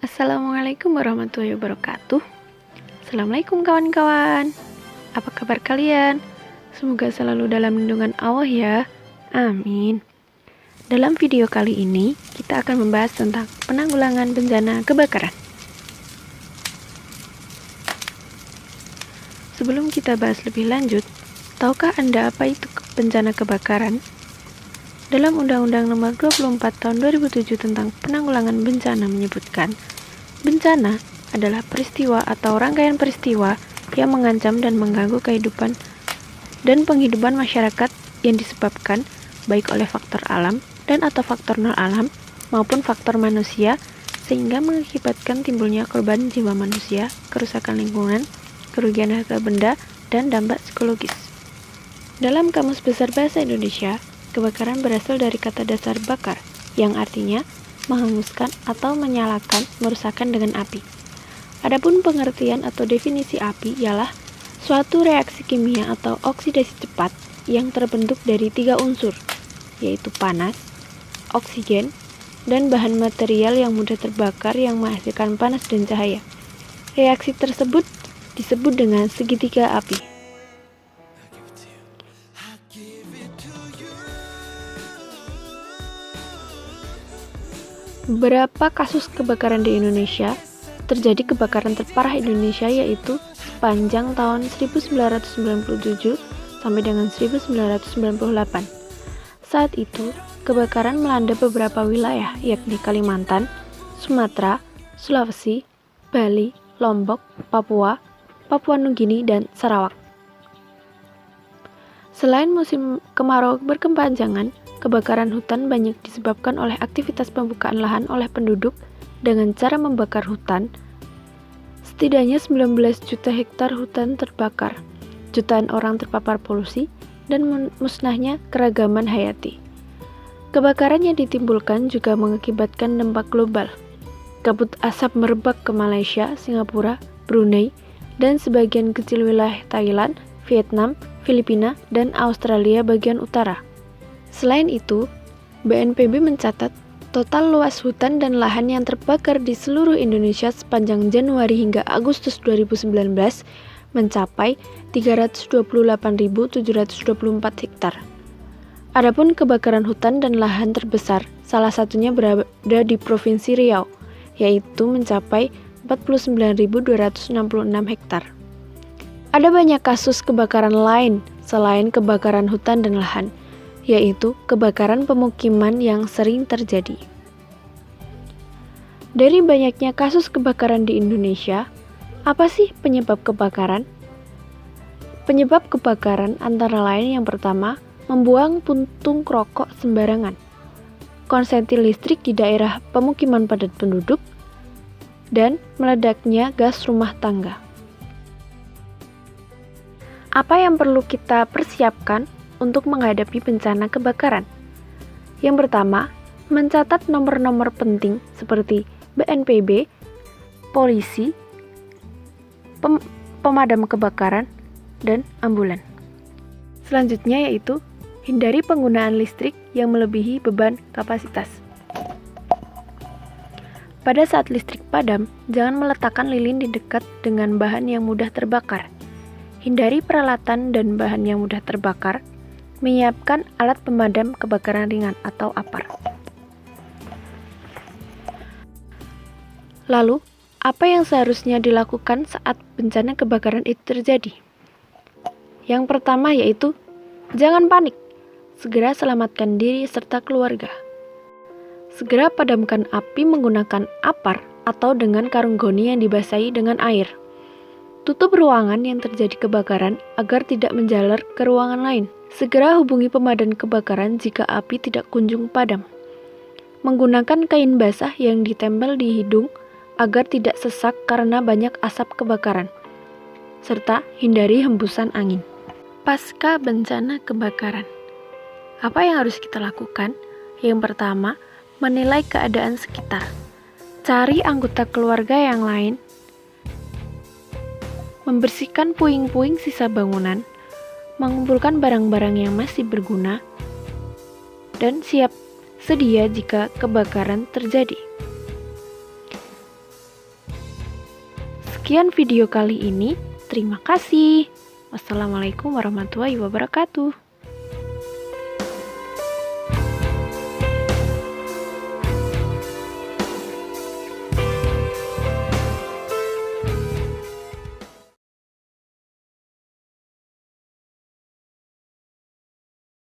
Assalamualaikum warahmatullahi wabarakatuh. Assalamualaikum kawan-kawan. Apa kabar kalian? Semoga selalu dalam lindungan Allah ya. Amin. Dalam video kali ini, kita akan membahas tentang penanggulangan bencana kebakaran. Sebelum kita bahas lebih lanjut, tahukah Anda apa itu bencana kebakaran? Dalam Undang-Undang Nomor 24 Tahun 2007 tentang Penanggulangan Bencana menyebutkan, bencana adalah peristiwa atau rangkaian peristiwa yang mengancam dan mengganggu kehidupan dan penghidupan masyarakat yang disebabkan baik oleh faktor alam dan atau faktor non-alam maupun faktor manusia sehingga mengakibatkan timbulnya korban jiwa manusia, kerusakan lingkungan, kerugian harta benda, dan dampak psikologis. Dalam Kamus Besar Bahasa Indonesia, kebakaran berasal dari kata dasar bakar, yang artinya menghanguskan atau menyalakan, merusakkan dengan api. Adapun pengertian atau definisi api ialah suatu reaksi kimia atau oksidasi cepat yang terbentuk dari 3 unsur, yaitu panas, oksigen, dan bahan material yang mudah terbakar yang menghasilkan panas dan cahaya. Reaksi tersebut disebut dengan segitiga api. Beberapa kasus kebakaran di Indonesia? Terjadi kebakaran terparah di Indonesia yaitu sepanjang tahun 1997 sampai dengan 1998. Saat itu, kebakaran melanda beberapa wilayah yakni Kalimantan, Sumatera, Sulawesi, Bali, Lombok, Papua, Papua Nugini, dan Sarawak. Selain musim kemarau berkepanjangan, kebakaran hutan banyak disebabkan oleh aktivitas pembukaan lahan oleh penduduk dengan cara membakar hutan. Setidaknya 19 juta hektar hutan terbakar, jutaan orang terpapar polusi, dan musnahnya keragaman hayati. Kebakaran yang ditimbulkan juga mengakibatkan dampak global. Kabut asap merebak ke Malaysia, Singapura, Brunei, dan sebagian kecil wilayah Thailand, Vietnam, Filipina, dan Australia bagian utara. Selain itu, BNPB mencatat total luas hutan dan lahan yang terbakar di seluruh Indonesia sepanjang Januari hingga Agustus 2019 mencapai 328.724 hektar. Adapun kebakaran hutan dan lahan terbesar, salah satunya berada di Provinsi Riau, yaitu mencapai 49.266 hektar. Ada banyak kasus kebakaran lain selain kebakaran hutan dan lahan, yaitu kebakaran pemukiman yang sering terjadi. Dari banyaknya kasus kebakaran di Indonesia, apa sih penyebab kebakaran? Penyebab kebakaran antara lain yang pertama, membuang puntung rokok sembarangan, konsleting listrik di daerah pemukiman padat penduduk, dan meledaknya gas rumah tangga. Apa yang perlu kita persiapkan untuk menghadapi bencana kebakaran? Yang pertama, mencatat nomor-nomor penting seperti BNPB, polisi, pemadam kebakaran, dan ambulan. Selanjutnya yaitu hindari penggunaan listrik yang melebihi beban kapasitas. Pada saat listrik padam, jangan meletakkan lilin di dekat dengan bahan yang mudah terbakar. Hindari peralatan dan bahan yang mudah terbakar. Menyiapkan alat pemadam kebakaran ringan atau APAR. Lalu, apa yang seharusnya dilakukan saat bencana kebakaran itu terjadi? Yang pertama yaitu, jangan panik. Segera selamatkan diri serta keluarga. Segera padamkan api menggunakan APAR atau dengan karung goni yang dibasahi dengan air. Tutup ruangan yang terjadi kebakaran agar tidak menjalar ke ruangan lain. Segera hubungi pemadam kebakaran jika api tidak kunjung padam. Menggunakan kain basah yang ditempel di hidung agar tidak sesak karena banyak asap kebakaran. Serta hindari hembusan angin. Pasca bencana kebakaran, apa yang harus kita lakukan? Yang pertama, menilai keadaan sekitar. Cari anggota keluarga yang lain. Membersihkan puing-puing sisa bangunan, mengumpulkan barang-barang yang masih berguna, dan siap sedia jika kebakaran terjadi. Sekian video kali ini. Terima kasih. Wassalamualaikum warahmatullahi wabarakatuh.